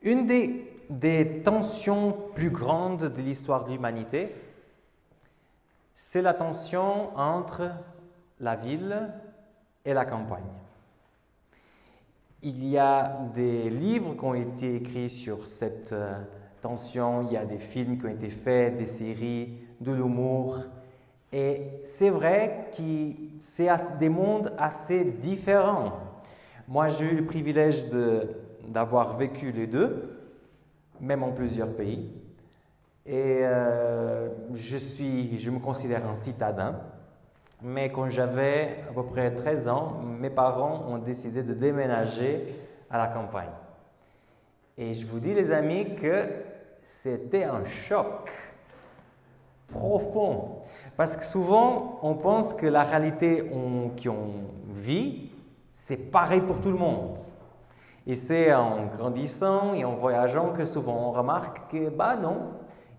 Une des tensions plus grandes de l'histoire de l'humanité, c'est la tension entre la ville et la campagne. Il y a des livres qui ont été écrits sur cette tension, il y a des films qui ont été faits, des séries, de l'humour. Et c'est vrai que c'est des mondes assez différents. Moi, j'ai eu le privilège d'avoir vécu les deux, même en plusieurs pays. Et je me considère un citadin. Mais quand j'avais à peu près 13 ans, mes parents ont décidé de déménager à la campagne. Et je vous dis, les amis, que c'était un choc profond. Parce que souvent, on pense que la réalité qu'on vit, c'est pareil pour tout le monde. Et c'est en grandissant et en voyageant que souvent on remarque que, non,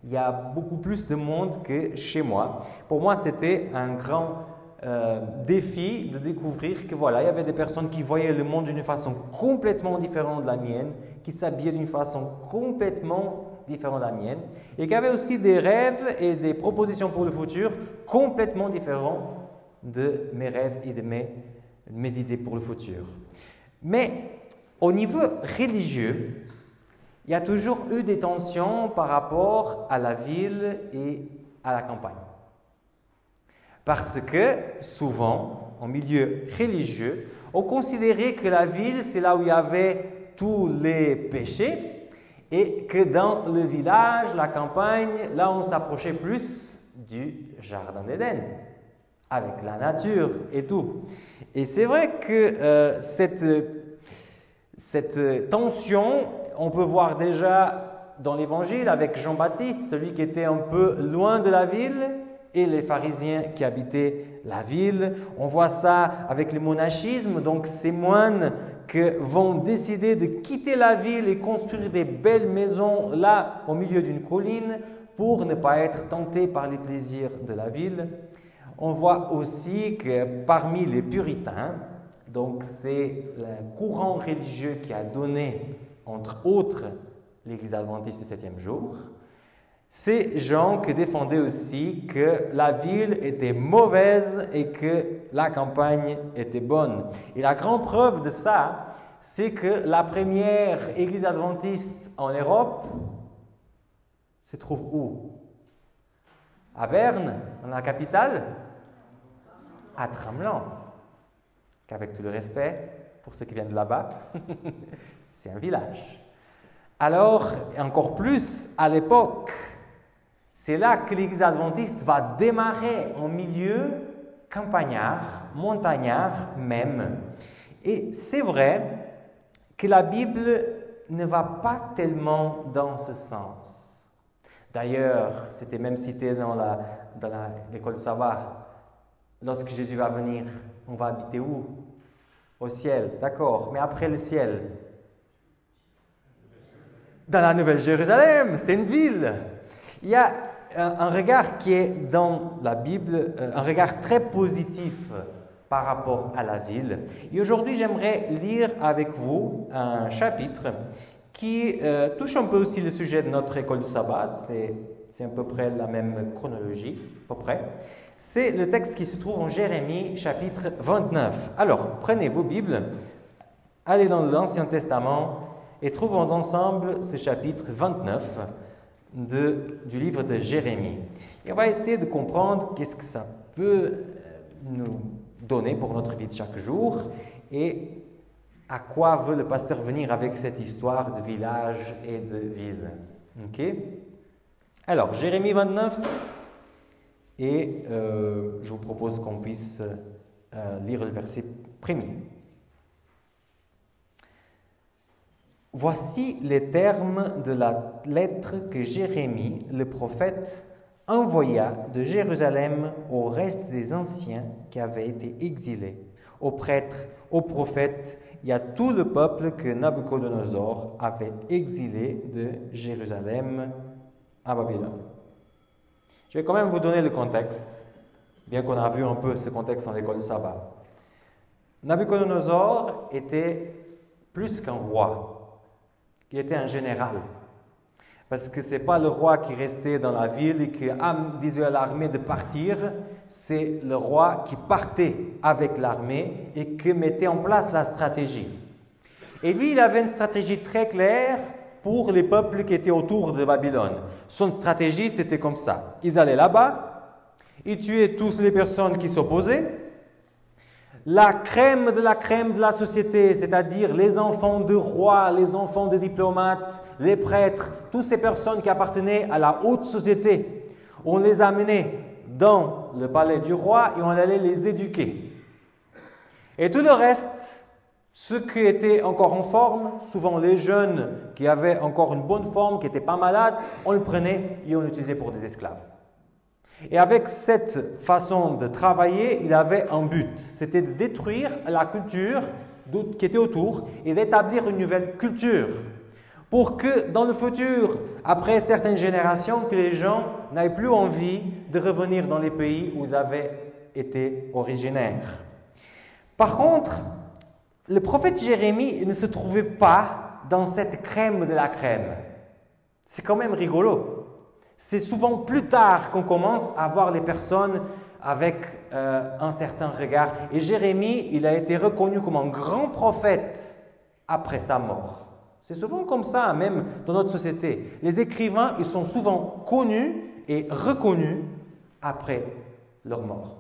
il y a beaucoup plus de monde que chez moi. Pour moi, c'était un grand défi de découvrir que voilà, il y avait des personnes qui voyaient le monde d'une façon complètement différente de la mienne, qui s'habillaient d'une façon complètement différente de la mienne, et qui avaient aussi des rêves et des propositions pour le futur complètement différents de mes rêves et de mes idées pour le futur. Mais au niveau religieux, il y a toujours eu des tensions par rapport à la ville et à la campagne. Parce que souvent, en milieu religieux, on considérait que la ville, c'est là où il y avait tous les péchés et que dans le village, la campagne, là on s'approchait plus du jardin d'Éden, avec la nature et tout. Et c'est vrai que cette tension, on peut voir déjà dans l'Évangile avec Jean-Baptiste, celui qui était un peu loin de la ville, et les pharisiens qui habitaient la ville. On voit ça avec le monachisme, donc ces moines qui vont décider de quitter la ville et construire des belles maisons là, au milieu d'une colline, pour ne pas être tentés par les plaisirs de la ville. On voit aussi que parmi les puritains, donc c'est le courant religieux qui a donné, entre autres, l'Église adventiste du 7e jour, ces gens qui défendaient aussi que la ville était mauvaise et que la campagne était bonne. Et la grande preuve de ça, c'est que la première église adventiste en Europe se trouve où? À Berne, dans la capitale? À Tramelan. Qu'avec tout le respect pour ceux qui viennent de là-bas, c'est un village. Alors, encore plus à l'époque, c'est là que l'Église adventiste va démarrer en milieu campagnard, montagnard même. Et c'est vrai que la Bible ne va pas tellement dans ce sens. D'ailleurs, c'était même cité dans l'école Sabbat. Lorsque Jésus va venir, on va habiter où? Au ciel, d'accord. Mais après le ciel? Dans la Nouvelle Jérusalem, c'est une ville. Il y a un regard qui est dans la Bible, un regard très positif par rapport à la ville. Et aujourd'hui, j'aimerais lire avec vous un chapitre qui touche un peu aussi le sujet de notre école du sabbat. C'est à peu près la même chronologie, à peu près. C'est le texte qui se trouve en Jérémie, chapitre 29. Alors, prenez vos Bibles, allez dans l'Ancien Testament et trouvons ensemble ce chapitre 29 du livre de Jérémie. Et on va essayer de comprendre qu'est-ce que ça peut nous donner pour notre vie de chaque jour et à quoi veut le pasteur venir avec cette histoire de village et de ville. Ok? Alors, Jérémie 29, et je vous propose qu'on puisse lire le verset premier. Voici les termes de la lettre que Jérémie, le prophète, envoya de Jérusalem au reste des anciens qui avaient été exilés, aux prêtres, aux prophètes et à tout le peuple que Nabuchodonosor avait exilé de Jérusalem à Babylone. Je vais quand même vous donner le contexte, bien qu'on a vu un peu ce contexte dans l'école du sabbat. Nabuchodonosor était plus qu'un roi. qui était un général. Parce que ce n'est pas le roi qui restait dans la ville et qui disait à l'armée de partir, c'est le roi qui partait avec l'armée et qui mettait en place la stratégie. Et lui, il avait une stratégie très claire pour les peuples qui étaient autour de Babylone. Son stratégie, c'était comme ça. Ils allaient là-bas, ils tuaient toutes les personnes qui s'opposaient. La crème de la société, c'est-à-dire les enfants de rois, les enfants de diplomates, les prêtres, toutes ces personnes qui appartenaient à la haute société, on les amenait dans le palais du roi et on allait les éduquer. Et tout le reste, ceux qui étaient encore en forme, souvent les jeunes qui avaient encore une bonne forme, qui n'étaient pas malades, on le prenait et on l'utilisait pour des esclaves. Et avec cette façon de travailler, il avait un but, c'était de détruire la culture qui était autour et d'établir une nouvelle culture pour que dans le futur, après certaines générations, que les gens n'aient plus envie de revenir dans les pays où ils avaient été originaires. Par contre, le prophète Jérémie ne se trouvait pas dans cette crème de la crème. C'est quand même rigolo. C'est souvent plus tard qu'on commence à voir les personnes avec un certain regard. Et Jérémie, il a été reconnu comme un grand prophète après sa mort. C'est souvent comme ça, même dans notre société. Les écrivains, ils sont souvent connus et reconnus après leur mort.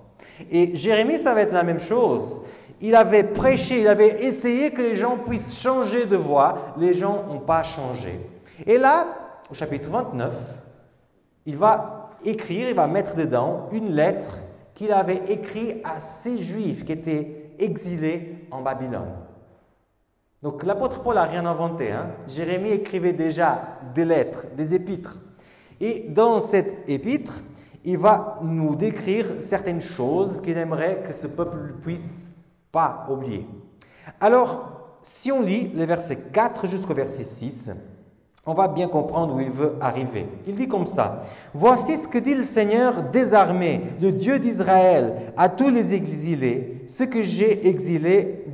Et Jérémie, ça va être la même chose. Il avait prêché, il avait essayé que les gens puissent changer de voie. Les gens n'ont pas changé. Et là, au chapitre 29, il va écrire, il va mettre dedans une lettre qu'il avait écrite à ces Juifs qui étaient exilés en Babylone. Donc l'apôtre Paul n'a rien inventé. Jérémie écrivait déjà des lettres, des épîtres. Et dans cette épître, il va nous décrire certaines choses qu'il aimerait que ce peuple ne puisse pas oublier. Alors, si on lit les versets 4 jusqu'au verset 6, on va bien comprendre où il veut arriver. Il dit comme ça: « Voici ce que dit le Seigneur des armées, le Dieu d'Israël, à tous les exilés, ce que j'ai exilé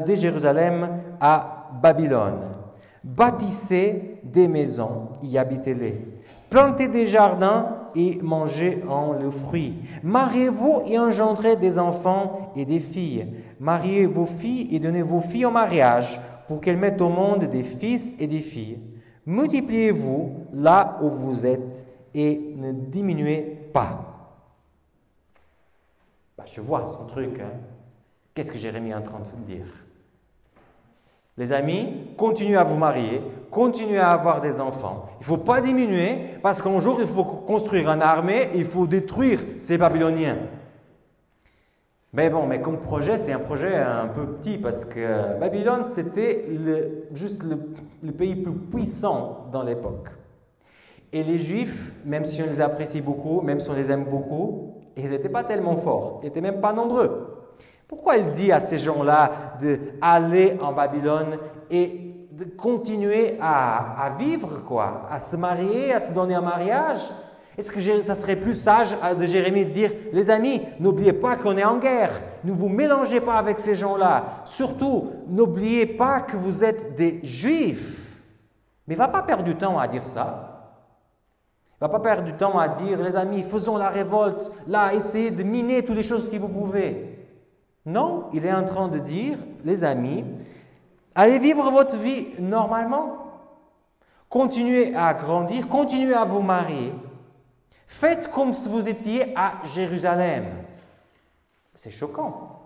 de Jérusalem à Babylone. Bâtissez des maisons, y habitez-les. Plantez des jardins et mangez en le fruit. Mariez-vous et engendrez des enfants et des filles. Mariez vos filles et donnez vos filles en mariage pour qu'elles mettent au monde des fils et des filles. Multipliez-vous là où vous êtes et ne diminuez pas. » Je vois son truc. Qu'est-ce que Jérémie est en train de dire? Les amis, continuez à vous marier, continuez à avoir des enfants. Il ne faut pas diminuer parce qu'un jour, il faut construire une armée, il faut détruire ces Babyloniens. Mais bon, mais comme projet, c'est un projet un peu petit parce que Babylone, c'était juste le pays plus puissant dans l'époque. Et les Juifs, même si on les apprécie beaucoup, même si on les aime beaucoup, ils n'étaient pas tellement forts, ils n'étaient même pas nombreux. Pourquoi il dit à ces gens-là d'aller en Babylone et de continuer à vivre, quoi, à se marier, à se donner en mariage? Est-ce que ça serait plus sage de Jérémie de dire « Les amis, n'oubliez pas qu'on est en guerre, ne vous mélangez pas avec ces gens-là. Surtout, n'oubliez pas que vous êtes des Juifs. » Mais il ne va pas perdre du temps à dire ça. Il ne va pas perdre du temps à dire « Les amis, faisons la révolte, là, essayez de miner toutes les choses que vous pouvez. » Non, il est en train de dire « Les amis, allez vivre votre vie normalement. Continuez à grandir, continuez à vous marier. Faites comme si vous étiez à Jérusalem. » C'est choquant.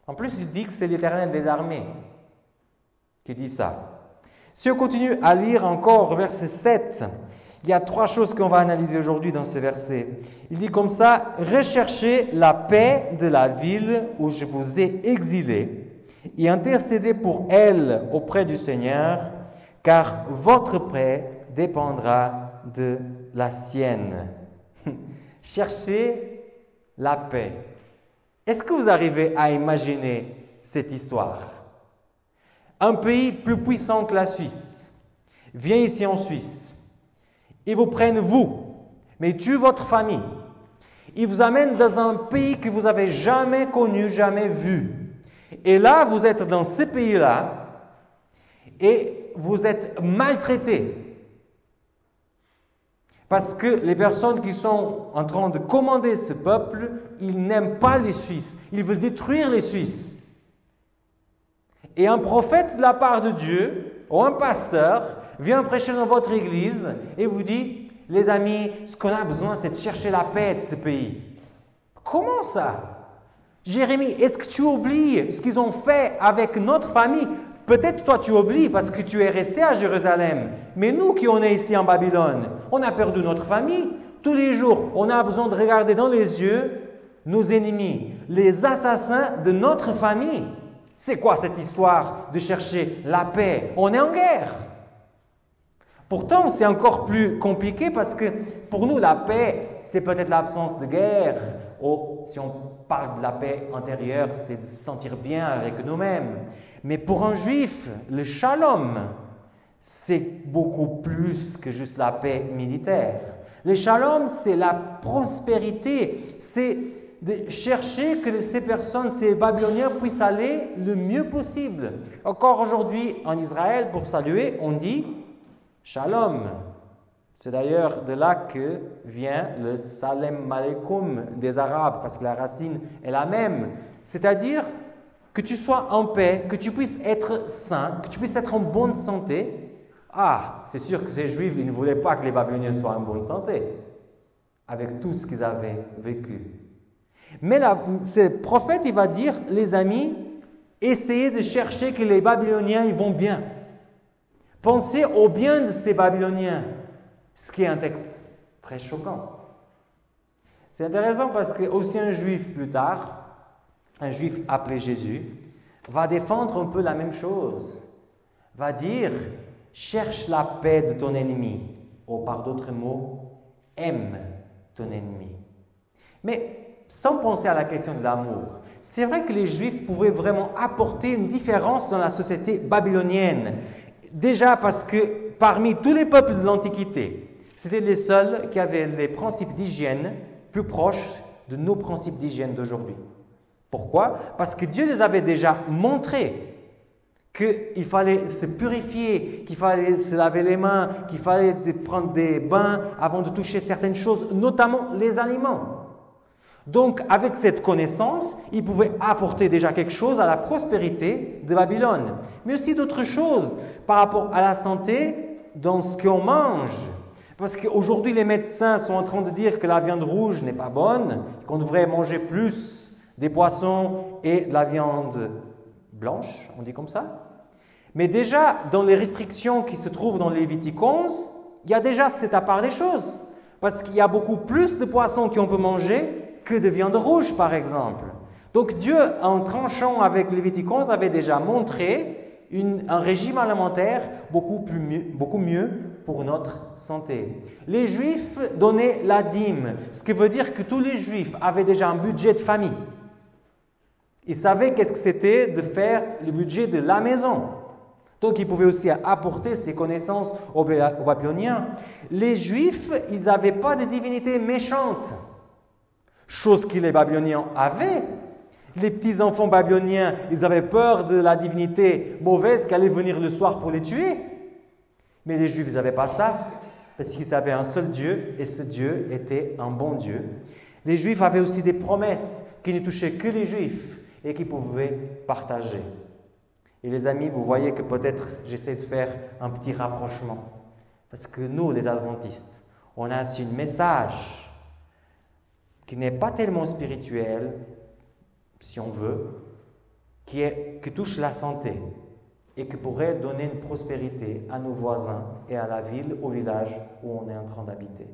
En plus, il dit que c'est l'Éternel des armées qui dit ça. Si on continue à lire encore verset 7, il y a 3 choses qu'on va analyser aujourd'hui dans ce verset. Il dit comme ça: « Recherchez la paix de la ville où je vous ai exilé et intercédez pour elle auprès du Seigneur, car votre paix dépendra de la sienne. » Cherchez la paix. Est-ce que vous arrivez à imaginer cette histoire? Un pays plus puissant que la Suisse vient ici en Suisse. Ils vous prennent vous, mais ils tuent votre famille. Ils vous amènent dans un pays que vous n'avez jamais connu, jamais vu. Et là, vous êtes dans ce pays-là et vous êtes maltraités. Parce que les personnes qui sont en train de commander ce peuple, ils n'aiment pas les Suisses. Ils veulent détruire les Suisses. Et un prophète de la part de Dieu, ou un pasteur, vient prêcher dans votre église et vous dit, les amis, ce qu'on a besoin, c'est de chercher la paix de ce pays. Comment ça? Jérémie, est-ce que tu oublies ce qu'ils ont fait avec notre famille? Peut-être toi tu oublies parce que tu es resté à Jérusalem. Mais nous qui on est ici en Babylone, on a perdu notre famille. Tous les jours, on a besoin de regarder dans les yeux nos ennemis, les assassins de notre famille. C'est quoi cette histoire de chercher la paix? On est en guerre. Pourtant, c'est encore plus compliqué parce que pour nous, la paix, c'est peut-être l'absence de guerre. Ou si on parle de la paix intérieure, c'est de se sentir bien avec nous-mêmes. Mais pour un juif, le shalom, c'est beaucoup plus que juste la paix militaire. Le shalom, c'est la prospérité, c'est de chercher que ces personnes, ces Babyloniens puissent aller le mieux possible. Encore aujourd'hui, en Israël, pour saluer, on dit Shalom. C'est d'ailleurs de là que vient le Salam Aleikum des Arabes, parce que la racine est la même. C'est-à-dire que tu sois en paix, que tu puisses être sain, que tu puisses être en bonne santé. Ah, c'est sûr que ces Juifs, ils ne voulaient pas que les Babyloniens soient en bonne santé, avec tout ce qu'ils avaient vécu. Mais là, ce prophète, il va dire, les amis, essayez de chercher que les Babyloniens, ils vont bien. Pensez au bien de ces Babyloniens, ce qui est un texte très choquant. C'est intéressant parce que aussi un juif plus tard, un juif appelé Jésus, va défendre un peu la même chose. Va dire, cherche la paix de ton ennemi. Ou par d'autres mots, aime ton ennemi. Mais sans penser à la question de l'amour, c'est vrai que les Juifs pouvaient vraiment apporter une différence dans la société babylonienne. Déjà parce que parmi tous les peuples de l'Antiquité, c'était les seuls qui avaient les principes d'hygiène plus proches de nos principes d'hygiène d'aujourd'hui. Pourquoi? Parce que Dieu les avait déjà montré qu'il fallait se purifier, qu'il fallait se laver les mains, qu'il fallait prendre des bains avant de toucher certaines choses, notamment les aliments. Donc, avec cette connaissance, ils pouvaient apporter déjà quelque chose à la prospérité de Babylone. Mais aussi d'autres choses par rapport à la santé dans ce qu'on mange. Parce qu'aujourd'hui, les médecins sont en train de dire que la viande rouge n'est pas bonne, qu'on devrait manger plus des poissons et de la viande blanche, on dit comme ça. Mais déjà, dans les restrictions qui se trouvent dans Lévitique 11, il y a déjà cette part des choses. Parce qu'il y a beaucoup plus de poissons qu'on peut manger que de viande rouge, par exemple. Donc Dieu, en tranchant avec Lévitique 11, avait déjà montré un régime alimentaire beaucoup mieux pour notre santé. Les Juifs donnaient la dîme, ce qui veut dire que tous les Juifs avaient déjà un budget de famille. Ils savaient qu'est-ce que c'était de faire le budget de la maison. Donc, ils pouvaient aussi apporter ces connaissances aux Babyloniens. Les Juifs, ils n'avaient pas de divinité méchante. Chose que les Babyloniens avaient. Les petits-enfants babyloniens, ils avaient peur de la divinité mauvaise qui allait venir le soir pour les tuer. Mais les Juifs, ils n'avaient pas ça, parce qu'ils avaient un seul Dieu, et ce Dieu était un bon Dieu. Les Juifs avaient aussi des promesses qui ne touchaient que les Juifs et qu'ils pouvaient partager. Et les amis, vous voyez que peut-être j'essaie de faire un petit rapprochement. Parce que nous, les adventistes, on a aussi un message qui n'est pas tellement spirituel, si on veut, qui touche la santé et qui pourrait donner une prospérité à nos voisins et à la ville, au village où on est en train d'habiter.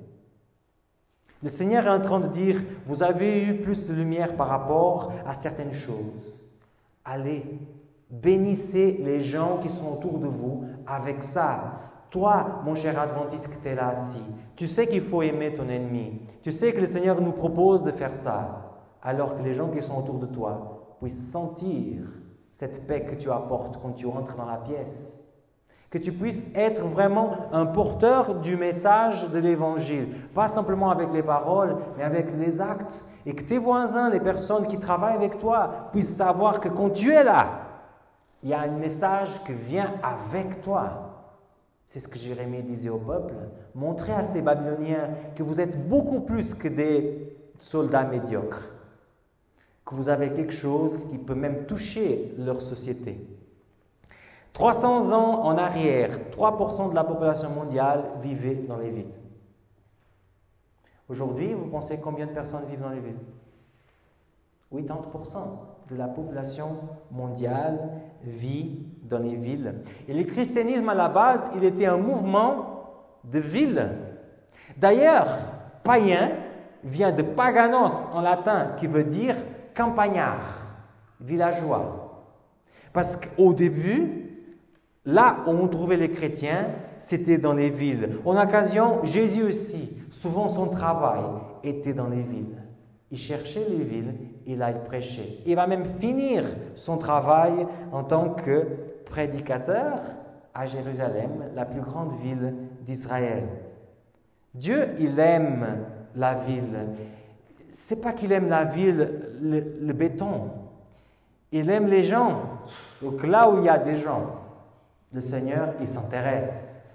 Le Seigneur est en train de dire, vous avez eu plus de lumière par rapport à certaines choses. Allez, bénissez les gens qui sont autour de vous avec ça. Toi, mon cher adventiste qui es là assis, tu sais qu'il faut aimer ton ennemi. Tu sais que le Seigneur nous propose de faire ça, alors que les gens qui sont autour de toi puissent sentir cette paix que tu apportes quand tu entres dans la pièce. Que tu puisses être vraiment un porteur du message de l'Évangile. Pas simplement avec les paroles, mais avec les actes. Et que tes voisins, les personnes qui travaillent avec toi, puissent savoir que quand tu es là, il y a un message qui vient avec toi. C'est ce que Jérémie disait au peuple. Montrez à ces Babyloniens que vous êtes beaucoup plus que des soldats médiocres, que vous avez quelque chose qui peut même toucher leur société. 300 ans en arrière, 3% de la population mondiale vivait dans les villes. Aujourd'hui, vous pensez combien de personnes vivent dans les villes? 80% de la population mondiale vit dans les villes. Et le christianisme, à la base, il était un mouvement de ville. D'ailleurs, païen vient de paganos en latin, qui veut dire campagnard, villageois. Parce qu'au début, là où on trouvait les chrétiens, c'était dans les villes. En occasion, Jésus aussi, souvent son travail était dans les villes. Il cherchait les villes et là il prêchait. Il va même finir son travail en tant que prédicateur à Jérusalem, la plus grande ville d'Israël. Dieu, il aime la ville. C'est pas qu'il aime la ville, le béton. Il aime les gens. Donc là où il y a des gens, le Seigneur, il s'intéresse.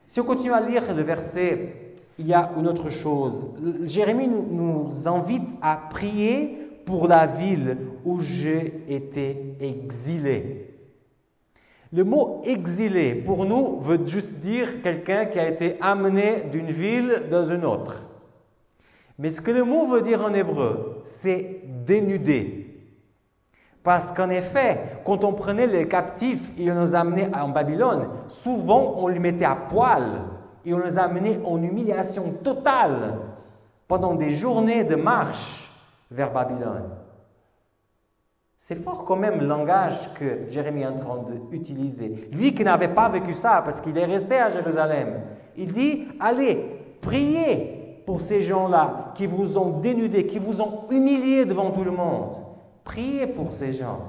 Si on continue à lire le verset, il y a une autre chose. Jérémie nous invite à prier pour la ville où j'ai été exilé. Le mot exilé, pour nous, veut juste dire quelqu'un qui a été amené d'une ville dans une autre. Mais ce que le mot veut dire en hébreu, c'est dénudé. Parce qu'en effet, quand on prenait les captifs et on les amenait en Babylone, souvent on les mettait à poil et on les amenait en humiliation totale pendant des journées de marche vers Babylone. C'est fort quand même le langage que Jérémie est en train d'utiliser. Lui qui n'avait pas vécu ça parce qu'il est resté à Jérusalem, il dit, allez, priez pour ces gens-là qui vous ont dénudés, qui vous ont humiliés devant tout le monde. Priez pour ces gens.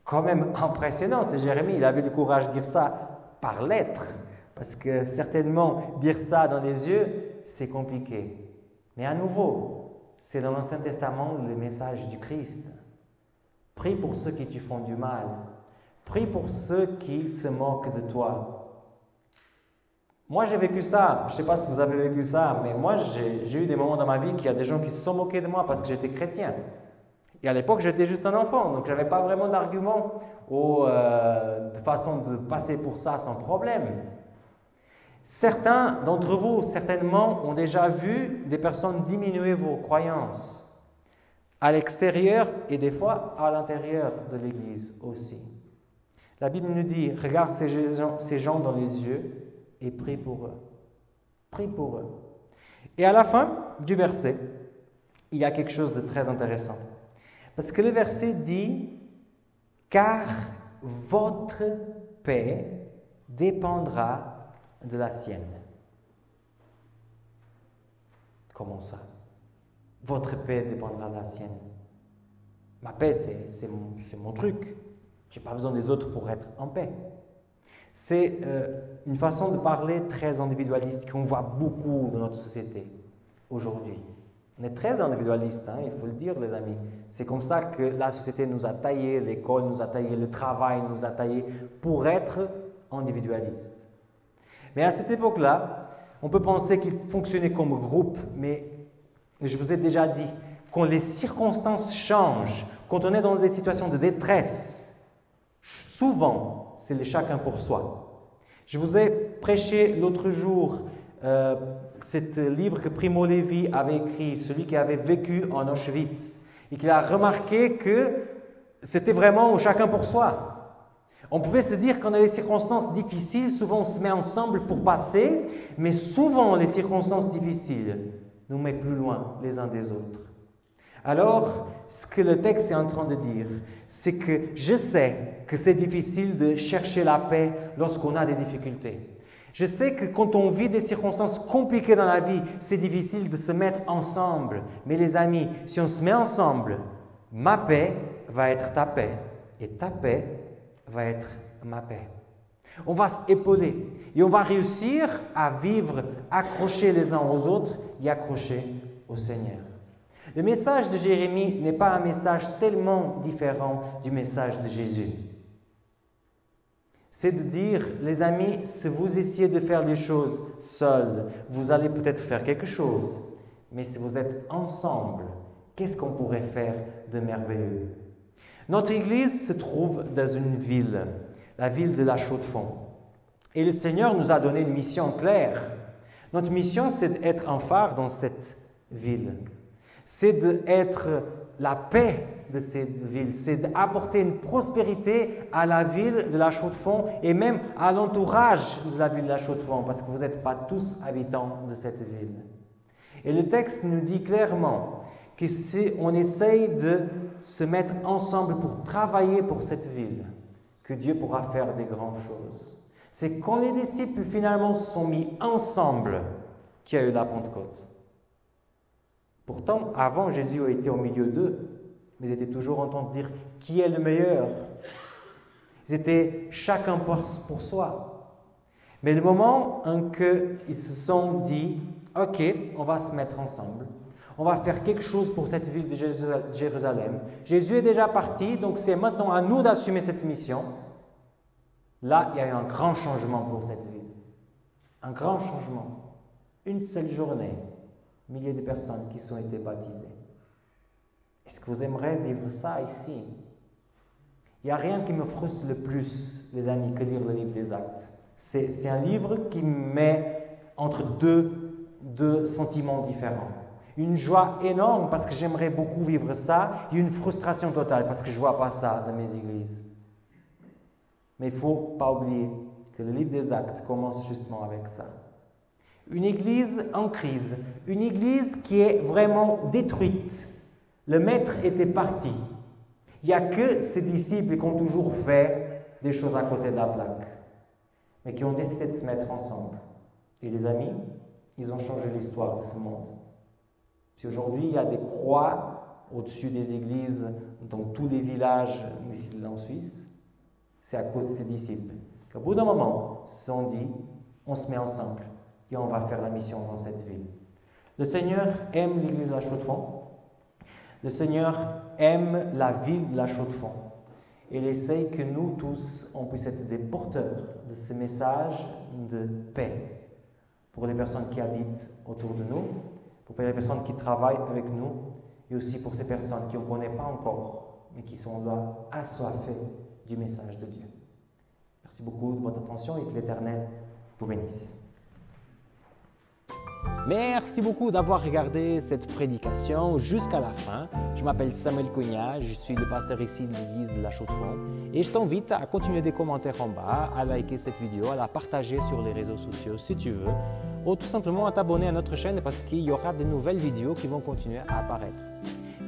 Quand même impressionnant, c'est Jérémie, il avait le courage de dire ça par lettre. Parce que certainement, dire ça dans les yeux, c'est compliqué. Mais à nouveau, c'est dans l'Ancien Testament le message du Christ. Prie pour ceux qui te font du mal. Prie pour ceux qui se moquent de toi. Moi, j'ai vécu ça. Je ne sais pas si vous avez vécu ça, mais moi, j'ai eu des moments dans ma vie qu'il y a des gens qui se sont moqués de moi parce que j'étais chrétien. Et à l'époque, j'étais juste un enfant, donc je n'avais pas vraiment d'argument ou de façon de passer pour ça sans problème. Certains d'entre vous, certainement, ont déjà vu des personnes diminuer vos croyances à l'extérieur et des fois à l'intérieur de l'Église aussi. La Bible nous dit, regarde ces gens dans les yeux et prie pour eux. Prie pour eux. Et à la fin du verset, il y a quelque chose de très intéressant. Parce que le verset dit, car votre paix dépendra de la sienne. Comment ça? Votre paix dépendra de la sienne. Ma paix, c'est mon truc. Je n'ai pas besoin des autres pour être en paix. C'est une façon de parler très individualiste qu'on voit beaucoup dans notre société aujourd'hui. On est très individualiste, hein, il faut le dire, les amis. C'est comme ça que la société nous a taillé, l'école nous a taillé, le travail nous a taillé pour être individualiste. Mais à cette époque-là, on peut penser qu'il fonctionnait comme groupe, mais je vous ai déjà dit, quand les circonstances changent, quand on est dans des situations de détresse, souvent, c'est le chacun pour soi. Je vous ai prêché l'autre jour ce livre que Primo Levi avait écrit, celui qui avait vécu en Auschwitz, et qui a remarqué que c'était vraiment chacun pour soi. On pouvait se dire qu'on a des circonstances difficiles, souvent on se met ensemble pour passer, mais souvent les circonstances difficiles nous mettent plus loin les uns des autres. Alors, ce que le texte est en train de dire, c'est que je sais que c'est difficile de chercher la paix lorsqu'on a des difficultés. Je sais que quand on vit des circonstances compliquées dans la vie, c'est difficile de se mettre ensemble. Mais les amis, si on se met ensemble, ma paix va être ta paix et ta paix va être ma paix. On va s'épauler et on va réussir à vivre accrochés les uns aux autres et accrochés au Seigneur. Le message de Jérémie n'est pas un message tellement différent du message de Jésus. c'est de dire, les amis, si vous essayez de faire les choses seuls, vous allez peut-être faire quelque chose. Mais si vous êtes ensemble, qu'est-ce qu'on pourrait faire de merveilleux? Notre église se trouve dans une ville, la ville de La Chaux-de-Fonds. Et le Seigneur nous a donné une mission claire. Notre mission, c'est d'être un phare dans cette ville. C'est d'être la paix de cette ville. C'est d'apporter une prospérité à la ville de La Chaux-de-Fonds et même à l'entourage de la ville de La Chaux-de-Fonds, parce que vous n'êtes pas tous habitants de cette ville. Et le texte nous dit clairement que si on essaye de se mettre ensemble pour travailler pour cette ville, que Dieu pourra faire des grandes choses. C'est quand les disciples finalement se sont mis ensemble qu'il y a eu la Pentecôte. Pourtant, avant, Jésus a été au milieu d'eux, mais ils étaient toujours en train de dire qui est le meilleur. Ils étaient chacun pour soi. Mais le moment en qu'ils se sont dit, ok, on va se mettre ensemble, on va faire quelque chose pour cette ville de Jérusalem. Jésus est déjà parti, donc c'est maintenant à nous d'assumer cette mission. Là, il y a eu un grand changement pour cette ville. Un grand changement. Une seule journée, milliers de personnes qui ont été baptisées. Est-ce que vous aimeriez vivre ça ici? Il n'y a rien qui me frustre le plus, les amis, que lire le livre des Actes. C'est un livre qui me met entre deux sentiments différents. Une joie énorme parce que j'aimerais beaucoup vivre ça, et une frustration totale parce que je ne vois pas ça dans mes églises. Mais il ne faut pas oublier que le livre des Actes commence justement avec ça. Une église en crise, une église qui est vraiment détruite. Le maître était parti. Il n'y a que ces disciples qui ont toujours fait des choses à côté de la plaque, mais qui ont décidé de se mettre ensemble. Et les amis, ils ont changé l'histoire de ce monde. Si aujourd'hui il y a des croix au-dessus des églises dans tous les villages ici en Suisse, c'est à cause de ces disciples. Qu'au bout d'un moment, ils se sont dit, on se met ensemble et on va faire la mission dans cette ville. Le Seigneur aime l'église de La Chaux-de-Fonds. Le Seigneur aime la ville de La Chaux-de-Fonds. Il essaye que nous tous, on puisse être des porteurs de ce message de paix pour les personnes qui habitent autour de nous, pour les personnes qui travaillent avec nous et aussi pour ces personnes qui ne connaissent pas encore, mais qui sont là assoiffées du message de Dieu. Merci beaucoup de votre attention et que l'Éternel vous bénisse. Merci beaucoup d'avoir regardé cette prédication jusqu'à la fin. Je m'appelle Samuel Cogna, je suis le pasteur ici de l'église de La Chaux-de-Fonds et je t'invite à continuer des commentaires en bas, à liker cette vidéo, à la partager sur les réseaux sociaux si tu veux, ou tout simplement à t'abonner à notre chaîne parce qu'il y aura de nouvelles vidéos qui vont continuer à apparaître.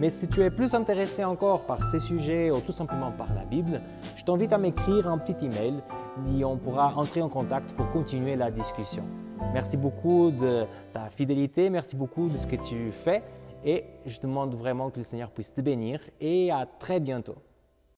Mais si tu es plus intéressé encore par ces sujets ou tout simplement par la Bible, je t'invite à m'écrire un petit email et on pourra entrer en contact pour continuer la discussion. Merci beaucoup de ta fidélité, merci beaucoup de ce que tu fais et je demande vraiment que le Seigneur puisse te bénir et à très bientôt.